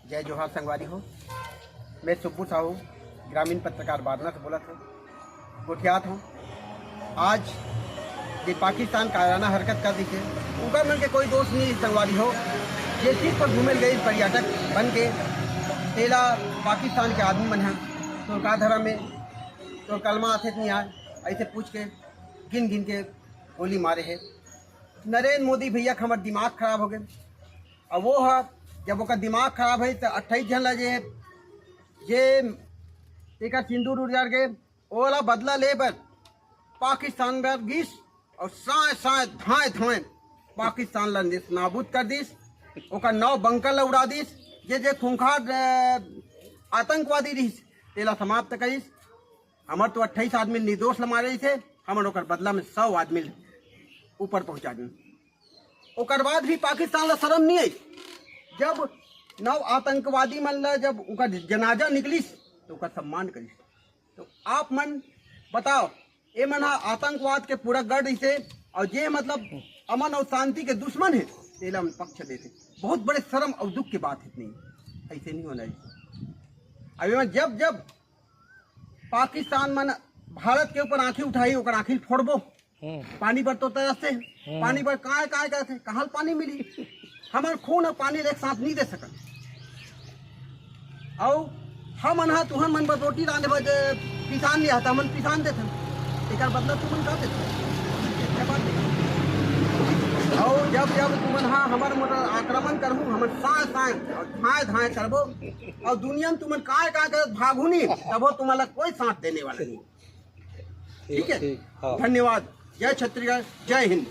जय जोहार संगवारी हो। मैं सुब्बू साहू ग्रामीण पत्रकार बारना से बोला था, गोठियात हूँ। आज ये पाकिस्तान कायराना हरकत कर दी है, उनका मन के कोई दोष नहीं संगवारी हो। ये चीज़ पर घूमे गए पर्यटक बन के तेला पाकिस्तान के आदमी मन हैं, तो का धर्म में तो कलमा आते नहीं आए, ऐसे पूछ के गिन गिन के गोली मारे है। नरेंद्र मोदी भैया का हमारे दिमाग खराब हो गए। अब वो है जब वो दिमाग खराब है तो 28 जन लगे ये एक सिंदूर उड़ गए ओला बदला ले बर पाकिस्तान में गिस और साए साए धाए धाए पाकिस्तान ला नाबूद कर दिस। ओका 9 बंकर ला उड़ा दिस। जे खूंखार आतंकवादी रहीस तेला समाप्त करीस। हमार तो 28 आदमी निर्दोष ला मारे थे, हमार ओकर बदला में 100 आदमी ऊपर पहुंचा दी। ओकर बाद भी पाकिस्तान ला शर्म नहीं आई। जब 9 आतंकवादी मन ला जब उनका जनाजा निकलिस तो उनका सम्मान करिस। तो आप मन बताओ, ये मन आतंकवाद के पूरा गढ़ से और ये मतलब अमन और शांति के दुश्मन है, तेला में पक्ष देते। बहुत बड़े शर्म और दुख की बात है। नहीं, ऐसे नहीं होना चाहिए। अभी मैं जब जब पाकिस्तान मन भारत के ऊपर आंखें उठाई, ओकर आंखें फोड़बो। पानी पर तो तरसते, पानी पर काय काय करते, कहाँ पानी मिली? हमारे खून और पानी एक साथ नहीं दे सकते। और हम अनहा तुहन मन पर रोटी डाले बजे किसान नहीं आता, मन किसान देते एक बदला तुमन का देते। और जब जब तुमन हमारे मोटर आक्रमण करबू, हमन साए साए और धाए धाए करबो और दुनिया में तुमन काय काय कर भागू नहीं, तब वो तुम्हारा कोई साथ देने वाला नहीं। ठीक है, धन्यवाद। जय छत्तीसगढ़, जय हिंद।